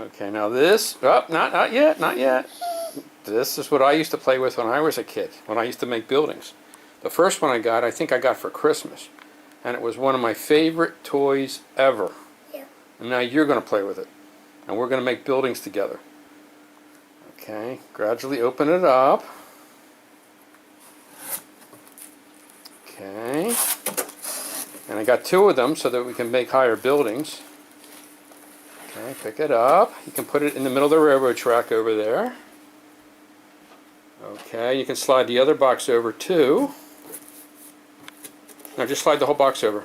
Okay, now this, oh, not yet, not yet. This is what I used to play with when I was a kid, when I used to make buildings. The first one I think I got for Christmas. And it was one of my favorite toys ever. Yeah. And now you're going to play with it. And we're going to make buildings together. Okay, gradually open it up. Okay. And I got 2 of them so that we can make higher buildings. Okay, pick it up. You can put it in the middle of the railroad track over there. Okay, you can slide the other box over too. No, just slide the whole box over.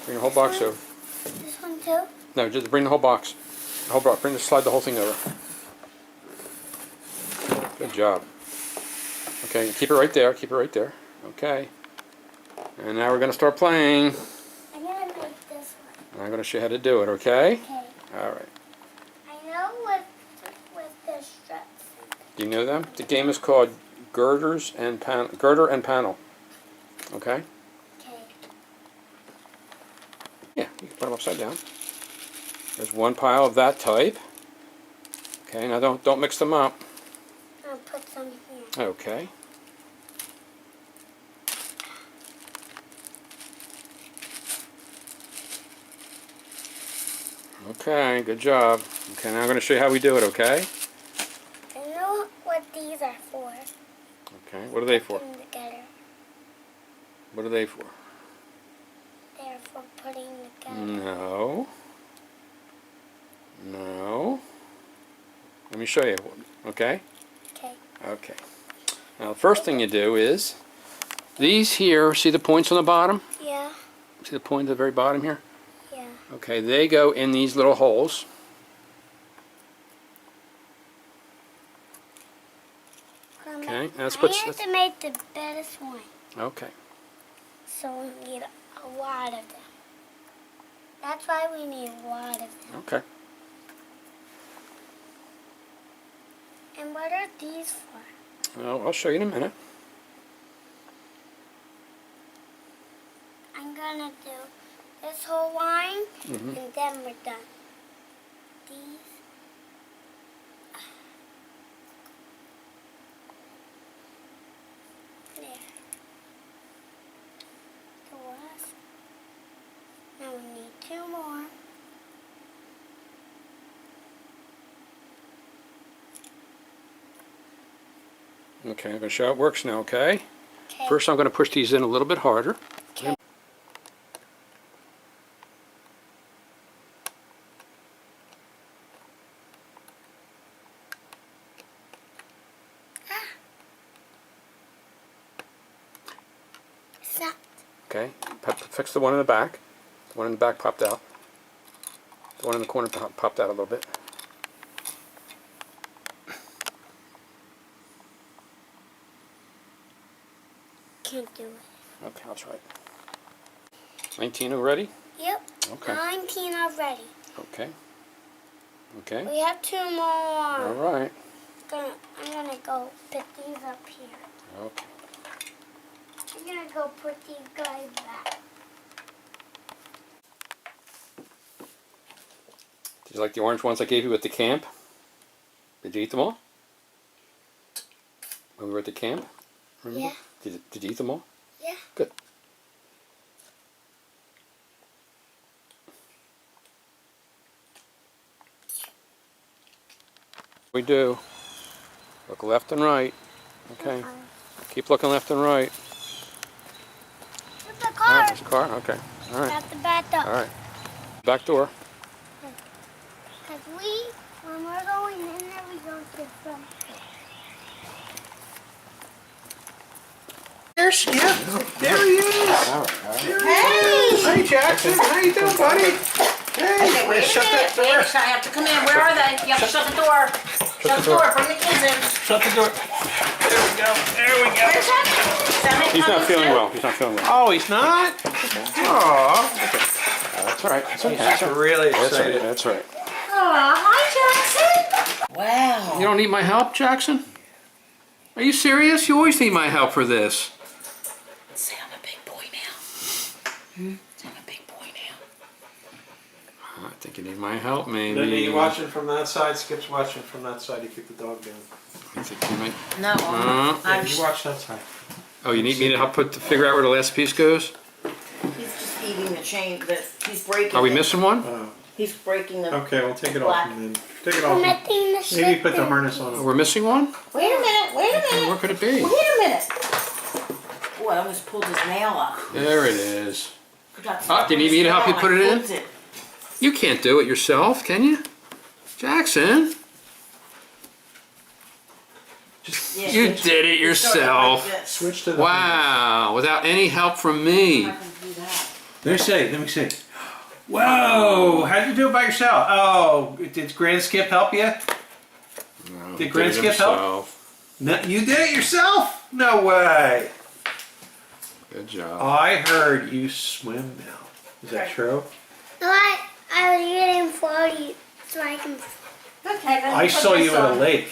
Bring the whole box over. This one too? No, just bring the whole box. The whole box. Slide the whole thing over. Good job. Okay, keep it right there. Keep it right there. Okay. And now we're going to start playing. I'm going to make this one. I'm going to show you how to do it, okay? Okay. All right. I know what the struts. Do you know them? The game is called Girder and Panel. Okay? Okay. Yeah, you can put them upside down. There's one pile of that type. Okay, now don't mix them up. I'll put some here. Okay. Okay, good job. Okay, now I'm going to show you how we do it, okay? I know what these are for. Okay, what are they for? Putting together. What are they for? They're for putting together. No. No. Let me show you, okay? Okay. Okay. Now the first thing you do is, these here, see the points on the bottom? Yeah. See the point at the very bottom here? Yeah. Okay, they go in these little holes. Okay, let's put. I have to make the best one. Okay. So we need a lot of them. That's why we need a lot of them. Okay. And what are these for? Well, I'll show you in a minute. I'm gonna do this whole line, Mm-hmm. and then we're done. These. There. The last. Now we need 2 more. Okay, I'm going to show how it works now, okay? Okay. First I'm going to push these in a little bit harder. Okay. It's not. Okay, fix the one in the back. The one in the back popped out. The one in the corner popped out a little bit. Can't do it. Okay, I'll try it. 19 already? Yep. Okay. 19 already. Okay. Okay. We have 2 more. All right. I'm gonna go pick these up here. Okay. I'm gonna go put these guys back. Did you like the orange ones I gave you at the camp? Did you eat them all? When we were at the camp? Remember? Yeah. Did you eat them all? Yeah. Good. We do. Look left and right. Okay. Keep looking left and right. There's a Oh, car. there's a car? Okay. All right. Have to back up. All right. Back door. Because when we're going in there, we go to the front. There she is. There he is. All right. Hey. Hey, Jackson. How you doing, buddy? Hey. Wait a Shut that minute, door. I have to come in. Where are they? You have to shut the door. Shut the door. Bring the kids in. Shut the door. There we go. There we go. Where's that? He's not feeling well. He's not feeling well. Oh, he's not? Aw. That's all right. That's okay. That's all right. Really That's right. excited. That's right. Aw, hi, Jackson. Wow. You don't need my help, Jackson? Are you serious? You always need my help for this. Say I'm a big boy now. Say I'm a big boy now. think you need my help, maybe. Then you watching from that side, Skip's watching from that side. You keep the dog down. I think you might. No, Yeah, you watch that side. Oh, you need me to help figure out where the last piece goes? he's just eating the chain, but he's breaking Are we it. missing one? Oh, He's breaking the... okay, we'll take it Black. off and then take it I'm off. making the shit. Maybe put the harness on Oh, him. we're missing one? Wait a minute, wait a minute. Where could it be? Wait a minute. Oh, I almost pulled his nail up. There it is. Forgot Ah, do you need me to help you put it in? Pulled it. You can't do it yourself, can you? Jackson, Just Yeah, you switch- did it you started yourself. like this. switch to the Wow, without any help from me. I can do that. Let me see, let me see. Whoa, how'd you do it by yourself? Oh, did Grand Skip help you? No, Did he Grand it Skip help? himself. No, you did it yourself? No way. Good job. I heard you swim now. Is that Okay. true? No, I was getting 40 so I can. Okay, then I put saw this you in a on. lake.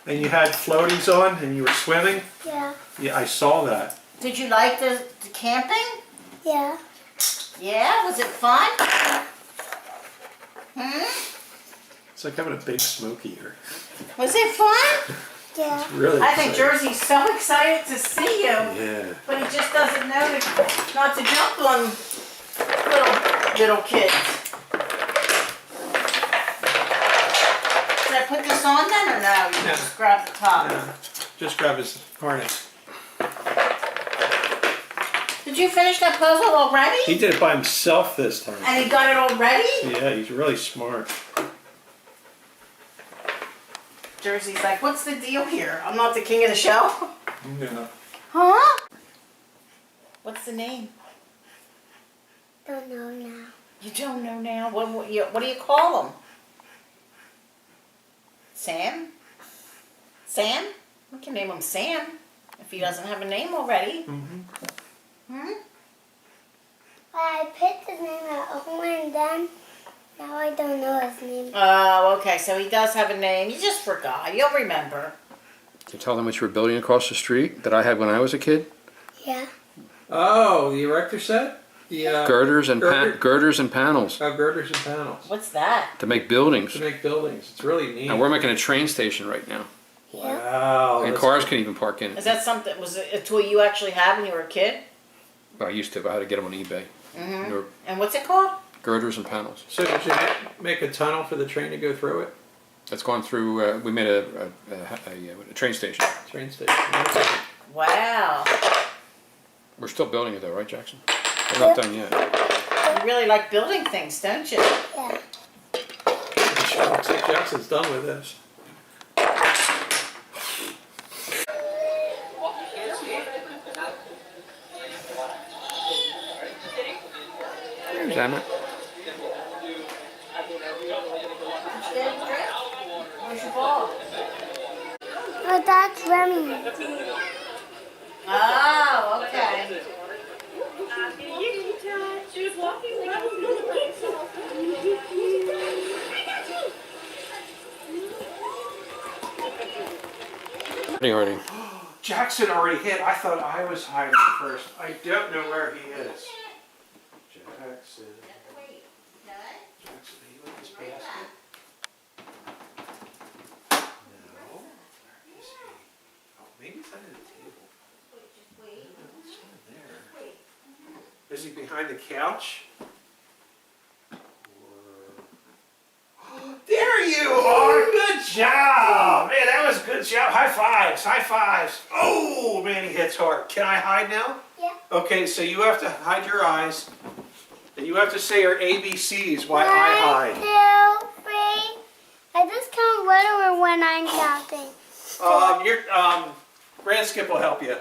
And you had floaties on and you were swimming? Yeah. Yeah, I saw that. Did you like the camping? Yeah. Yeah, was it fun? Hmm? It's like having a big smoky here. Was it fun? Yeah. Really I think exciting. Jersey's so excited to see you, Yeah. but he just doesn't know not to jump on little kids. Should I put this on then or no? You Yeah. just grab the top. Yeah. Just grab his harness. Did you finish that puzzle already? He did it by himself this time. And he got it already? Yeah, he's really smart. Jersey's like, what's the deal here? I'm not the king of the show? Yeah. Huh? What's the name? Don't know now. You don't know now. What do you call him? Sam? Sam? We can name him Sam if he doesn't have a name already. Mm-hmm. Hmm? I picked his name at home and then now I don't know his name. Oh, okay. So he does have a name. You just forgot. You'll remember. Can you tell them what you were building across the street that I had when I was a kid? Yeah. Oh, the erector set? Yeah. Girders and Girder. girders and panels Oh, girders and panels. What's that? to make buildings. To make buildings. It's really neat. And we're making a train station right now, Wow. and that's- cars can even park in Is it. that something? Was it a toy you actually had when you were a kid? Well, I used to, but I had to get them on eBay. Mm-hmm. They were And what's it called? girders and panels. So did you make a tunnel for the train to go through it? It's gone through. We made a train station. Train station. Wow. We're still building it though, right, Jackson? We're not done yet. You really like building things, don't you? Yeah. Looks like Jackson's done with this. There's Emmett. Where's your ball? Oh, that's Remy. Oh, okay. Harding. Jackson already hit. I thought I was hiding first. I don't know where he is. Jackson. Jackson, are you in this basket? No. Where is he? Oh, maybe he's under the table. No, it's in there. Is he behind the couch? There you are! Good job! Man, that was a good job. High fives, high fives. Oh, man, he hits hard. Can I hide now? Yeah. Okay, so you have to hide your eyes. And you have to say your ABCs while I hide. 1, 2, 3. I just count whatever when I'm counting. Grand Skip will help you.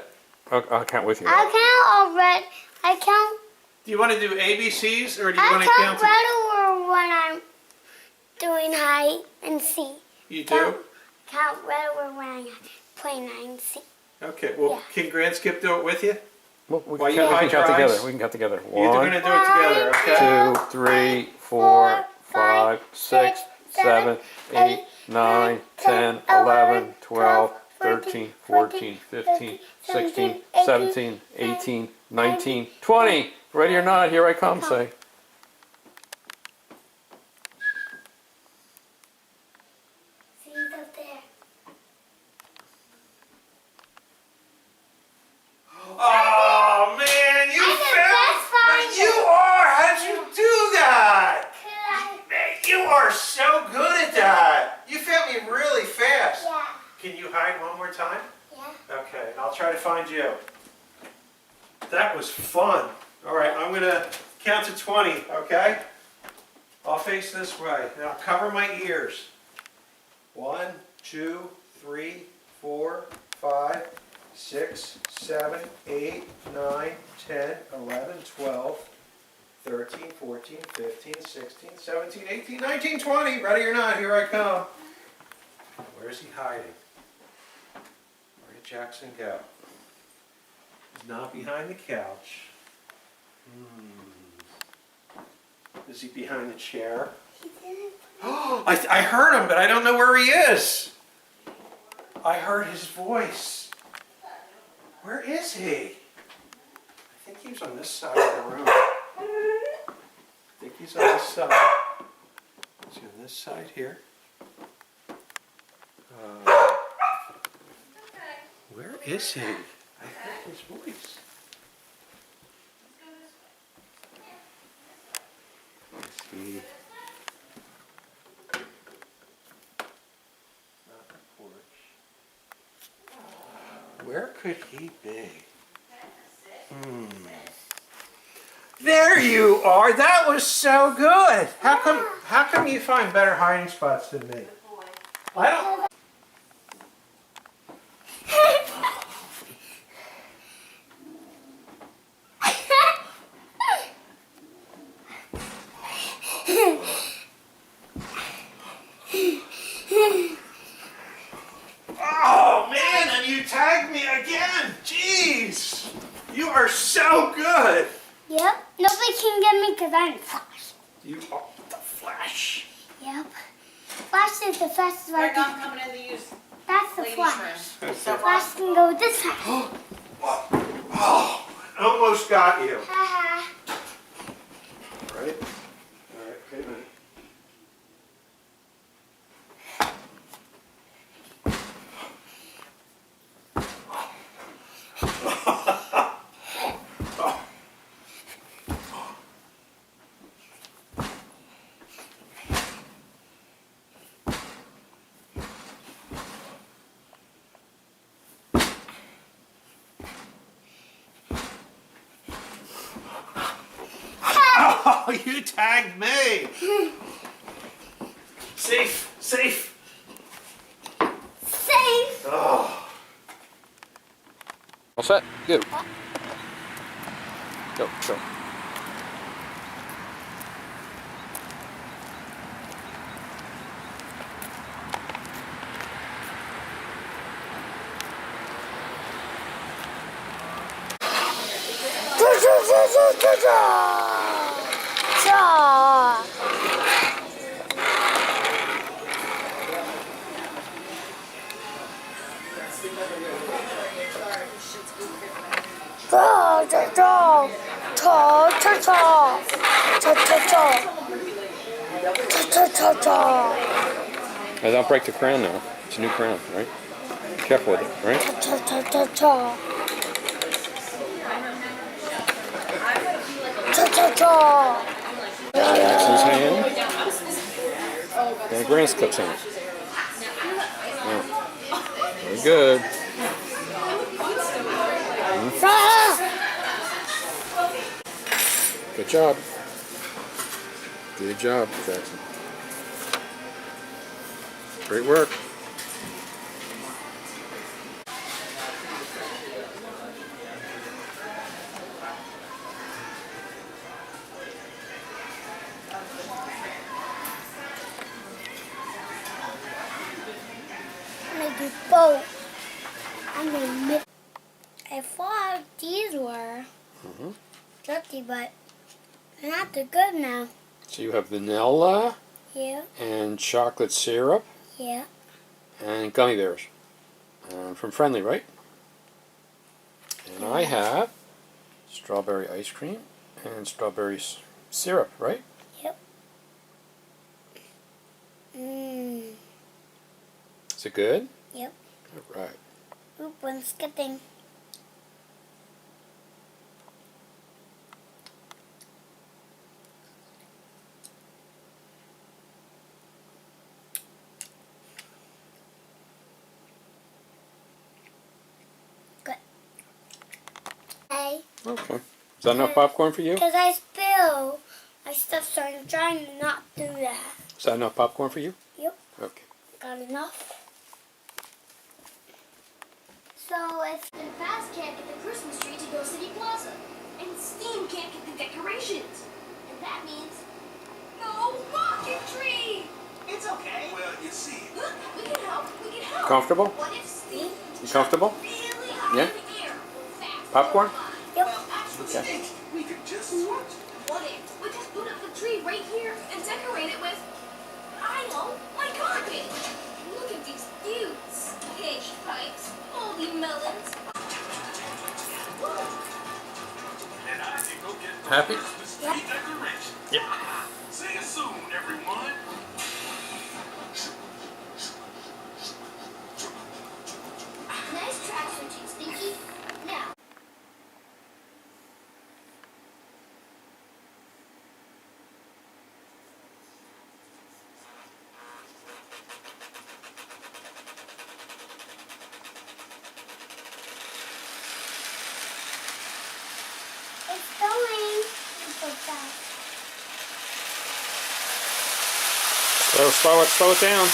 I'll count with you. I count already. I count. Do you want to do ABCs or do you want I to count count? whatever when I'm doing hide and seek. You do? Count whatever when I'm playing hide and seek. Okay, well, Yeah. can Grand Skip do it with you? Well, we While can you count, we hide can count your together. eyes? We can count together. You're going to do it together, okay? 2, 3, 4, 5, 6, 7, 8, 9, 10, 11, 12, 13, 14, 15, 16, 17, 18, 19, 20. Ready or not, here I come, say. find you. That was fun. All right, I'm gonna count to 20, okay? I'll face this way. Now cover my ears. 1, 2, 3, 4, 5, 6, 7, 8, 9, 10, 11, 12, 13, 14, 15, 16, 17, 18, 19, 20. Ready or not, here I come. Where's he hiding? Where did Jackson go? He's not behind the couch. Is he behind the chair? He didn't. I heard him, but I don't know where he is. I heard his voice. Where is he? I think he's on this side of the room. I think he's on this side. Is he on this side here? Where is he? I heard his voice. Let's see. Not the porch. Where could he be? There you are. That was so good. How come you find better hiding spots than me? I don't. Oh man, and you tagged me again. Jeez. You are so good. Yep. Nobody can get me because I'm Flash. You are the Flash. Yep. Flash is the fastest Alright, one. I'm coming in the use That's the ladies' Flash. room. Flash can go this side. Oh, almost got you. Haha. Right? All right, wait a minute. Oh, you tagged me. Safe, safe. Safe. Oh. All set? Go. Go, go. Hey, don't break the crown now. It's a new crown, right? Be careful with it, right? Jackson's hand. And Grant's clips hand. Yeah. Very good. Good job. Good job, Jackson. Great work. I'm gonna do both. I'm gonna mix. I thought these were dirty, but they're not too good now. So you have vanilla Yeah, and chocolate syrup yeah. and gummy bears. From Friendly, right? And I have strawberry ice cream and strawberry syrup, right? Yep. Mmm. Is it good? Yep. All right. Oop, I'm skipping. Good. Okay. Is that enough popcorn for you? Because I spill my stuff, so I'm trying to not do that. Is that enough popcorn for you? Yep. Okay. Got enough? So if And Fast can't get the Christmas tree to Go City Plaza. And Steam can't get the decorations. And that means no rocket tree! It's okay. Well, you see. Look, we can help. We can help. Comfortable? What if Steam You comfortable? really high Yeah? in the air? Fast Popcorn? Yep. Well, actually, Okay. Stink, we could just switch. What if we just put up the tree right here and decorate it with, I know, my garbage? Look at these dudes. Hitch pipes, moldy melons. And I can go get the Happy? Christmas tree decoration. Yep. See you soon, everyone. Nice track switching, Stinky. Now. it's going so fast. Slow it down.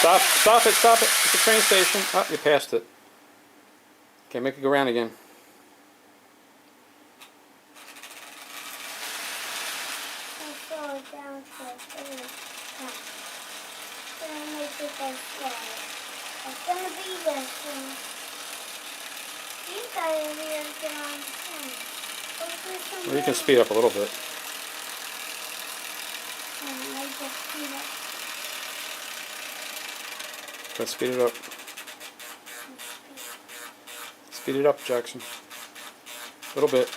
Stop it. It's a train station. Oh, you passed it. Okay, make it go round again. I'll slow it down so it's going to come. Gonna make it go slow. It's gonna be this one. These guys are here to get on the train. Hopefully some Well, you can little- speed up a little bit. I just speed up. Let's speed it up. Speed it up, Jackson. A little bit.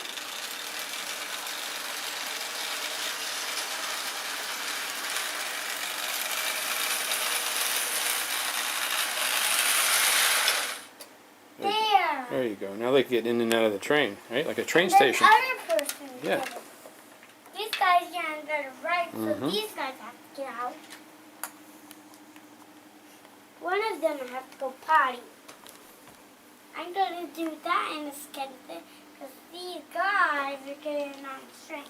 There. There you go. Now they can get in and out of the train, right? Like a train Then station. other person. Yeah. get it. These guys can't go to right, so Mhm. these guys have to get out. One of them has to go potty. I'm gonna do that in a second because these guys are getting on the train.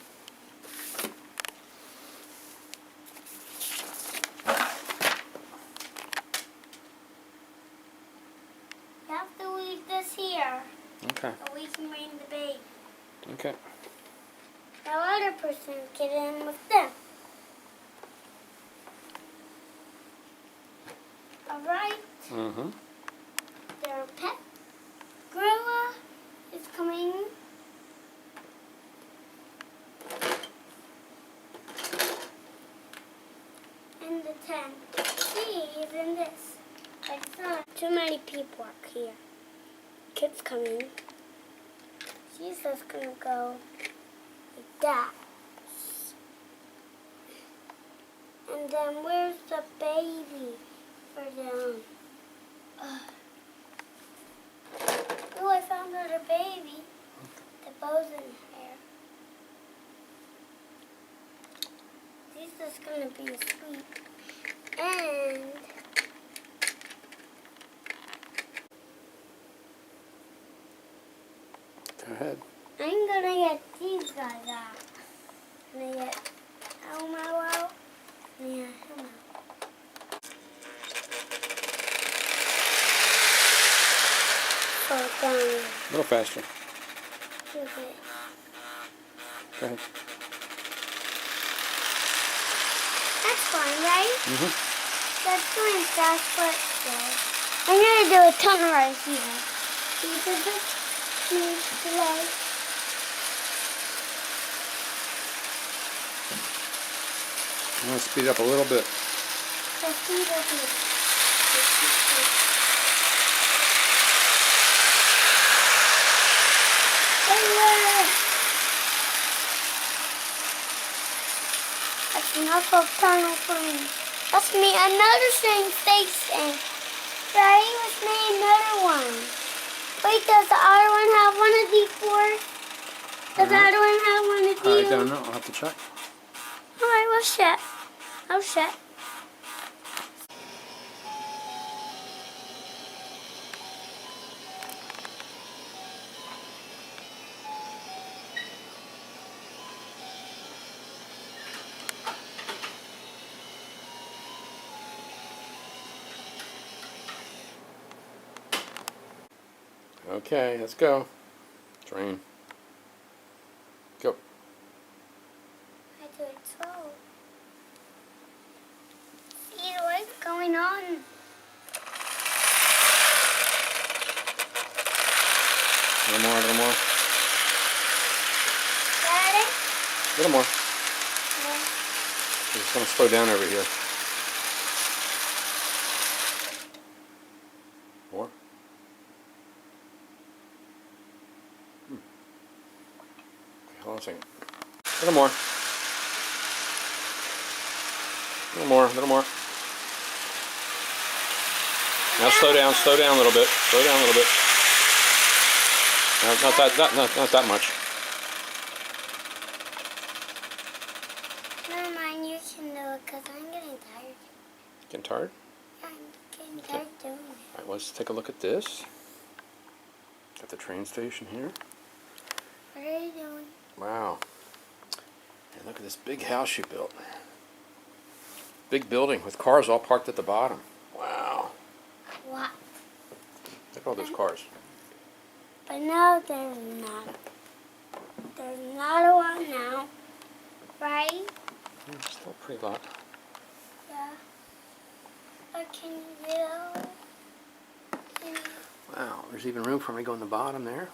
You have to leave this here Okay. so we can bring the baby. Okay. The other person get in with them. Alright, Mm-hmm. their pet gorilla is coming. In the tent. He's in this. But it's not too many people up here. Kids coming. She's just gonna go like that. And then where's the baby for them? Oh, I found another baby. The bow's in here. She's just gonna be asleep. And Go ahead. I'm gonna get these guys out. I'm gonna get Elmo out. Yeah, Elmo. So down. A little faster. Okay. Go ahead. That's fine, right? Mm-hmm. That's going fast, but slow. I'm gonna do a ton right here. These are the legs. I'm going to speed up a little bit. The feet are here. That's enough of tunnel for me. Let's make another train station. Right? Let's make another one. Wait, does the other one have one of these fours? Does the other one have one of I these? don't know. I'll have to check. Alright, we'll check. I'll check. Okay, let's go. Train. Go. I do it slow. See what's going on? A little more, a little more. Got it? A little more. Yeah. It's going to slow down over here. More. Okay, hold on a second. A little more. A little more, a little more. Now slow down a little bit. Slow down a little bit. No, not that much. Never mind, you can do it because I'm getting tired. Getting tired? I'm getting tired doing it. Alright, let's take a look at this. Got the train station here. What are you doing? Wow. And look at this big house you built. Big building with cars all parked at the bottom. Wow. What? Look at all those cars. But now there's not. There's not a lot now. Right? It's still a pretty lot. Yeah. But can you go? Wow, there's even room for me to go in the bottom there.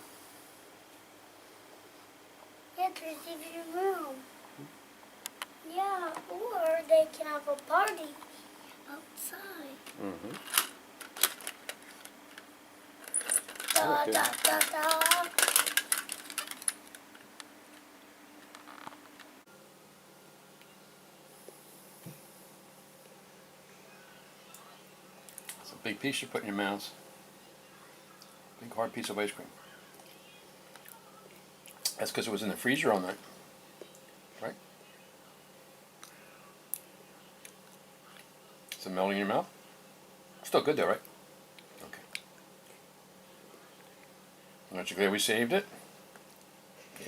Yeah, there's even room. Yeah, or they can have a party outside. Mm-hmm. Da, Okay. da, da, da. It's a big piece you put in your mouth. Big hard piece of ice cream. That's because it was in the freezer all night. Right? Is it melting in your mouth? Still good though, right? Okay. Aren't you glad we saved it? Yeah.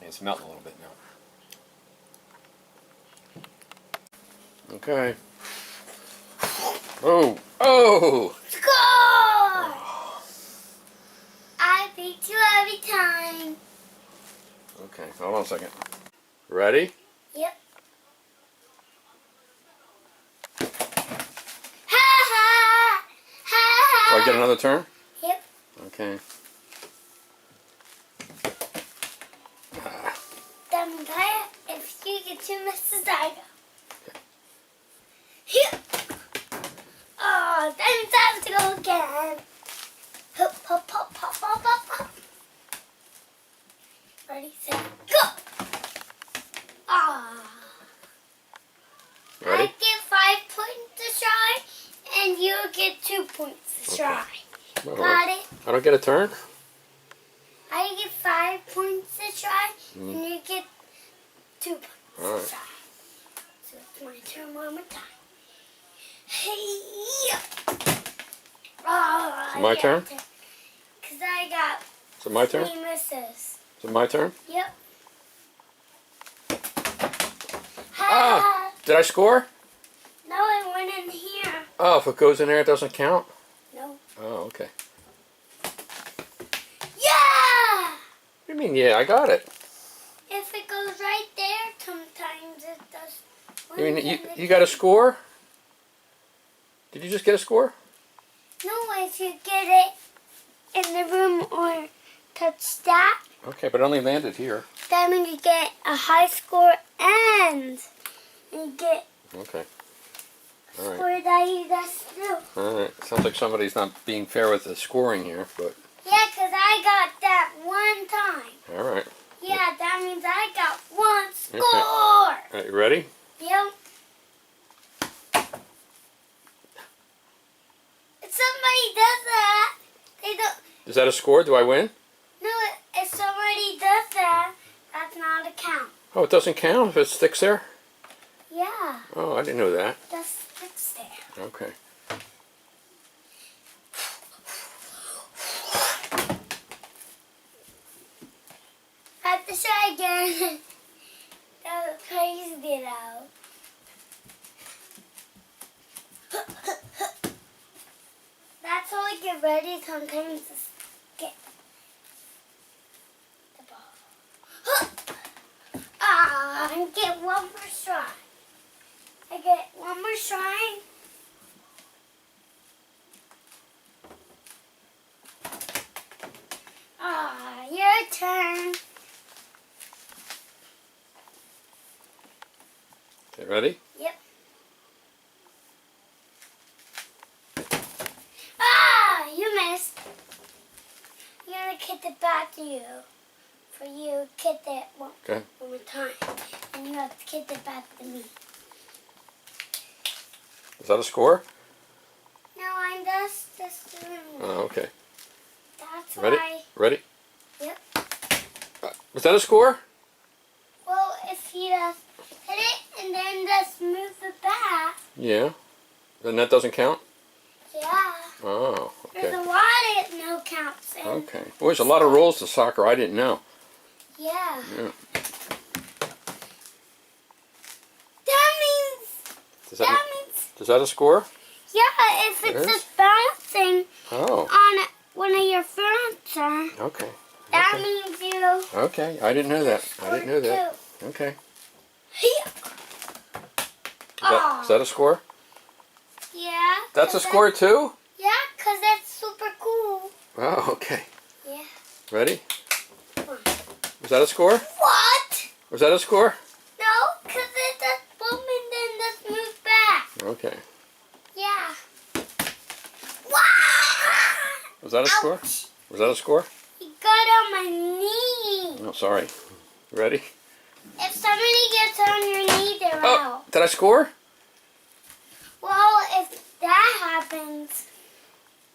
Yeah, it's melting a little bit now. Okay. Oh! Oh! Score! I beat you every time. Okay, hold on a second. Ready? Yep. Ha ha! Ha Do ha! I get another turn? Yep. Okay. Then if you get 2 misses, I go. Yep. Oh, then it's time to go again. Hop, hop, hop, hop, hop, hop, hop. Ready, set, go! Ah. Ready? I get 5 points to try, and you get 2 points to Okay. try. Well, Got it? I don't get a turn? I get 5 points to try, and you get 2 points All right. to try. So it's my turn one more time. Hey! Oh, Is it my turn? Because I got Is it my turn? 3 misses. Is it my turn? Yep. Ah! Did I score? No, it went in here. Oh, if it goes in there, it doesn't count? No. Oh, okay. Yeah! What do you mean, yeah, I got it. If it goes right there, sometimes it does. You mean you got a score? Did you just get a score? No, if you get it in the room or touch that, Okay, but it only landed here. that means you get a high score and you get Okay. a All right. score that you guys do. All right. Sounds like somebody's not being fair with the scoring here, but Yeah, because I got that one time. all right. Yeah, that means I got 1 score. All right, you ready? Yep. If somebody does that, they don't. Is that a score? Do I win? No, if somebody does that, that's not a count. Oh, it doesn't count if it sticks there? Yeah, Oh, I didn't know that. just sticks there. Okay. I have to try again. That was crazy though. get ready sometimes to get the ball. I get one more try. I get one more try. Your turn. Okay, ready? Yep. You missed. You're gonna kick it back to you. For you, kick it one more time. And you have to kick it back to me. Is that a score? No, I'm just doing one. Oh, okay. That's Ready? why. Ready? Yep. Was that a score? Well, if you just hit it and then just move it back. Yeah. Then that doesn't count? Yeah. Oh, There's okay. a lot of no counts. And Okay. Well, there's a lot of rules to soccer I didn't know. yeah. Yeah. That means. Does That that, means. is that a score? Yeah, if It it's is? just bouncing Oh, on one of your furniture, okay. that Okay. means you. Okay, I didn't know that. I didn't know that. Okay. Is that a score? Yeah. That's a 'cause score too? Yeah, because that's super cool. Oh, okay. Yeah. Ready? Come on. Was that a score? What? Was that a score? No, because it just boom and then just move back. Okay. Yeah. Wow! Was that a score? Ouch. Was that a score? You got on my knee. Oh, sorry. Ready? If somebody gets on your knee, they're Oh, out. did I score? Well, if that happens,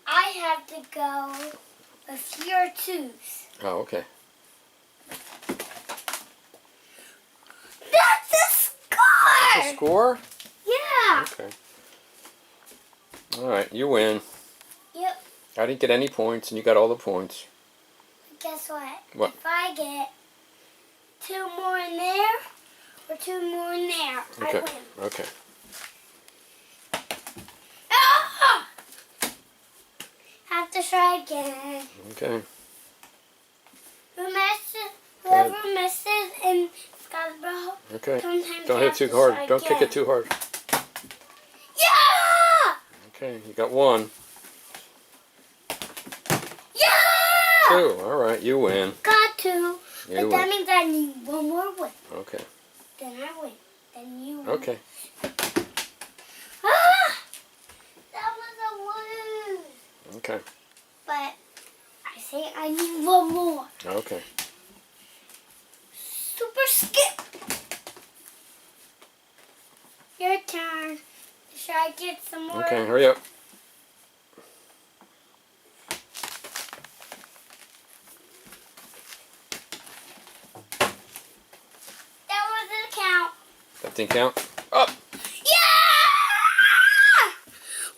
I have to go with your twos. Oh, okay. That's a score! A score? Yeah. Okay. All right, you win. Yep. I didn't get any points, and you got all the points. Guess what? What? If I get 2 more in there or 2 more in there, Okay. I win. Okay. Ah! Have to try again. Okay. Whoever misses and Scottsboro, Okay. sometimes Don't have hit too to hard. try Don't kick again. it too hard. Yeah! Okay, you got 1. Yeah! 2. All right, you win. Got 2. You But that win. means I need 1 more win. Okay. Then I win. Then you win. Okay. Ah! That was a lose. Okay. But I say I need 1 more. Okay. Super skip. Your turn. Should I get some more? Okay, hurry up. That was a count. That didn't count. Up. Yeah!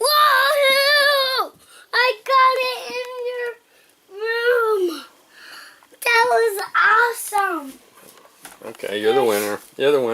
Whoa! I got it in your room. That was awesome. Okay, you're the winner. You're the winner.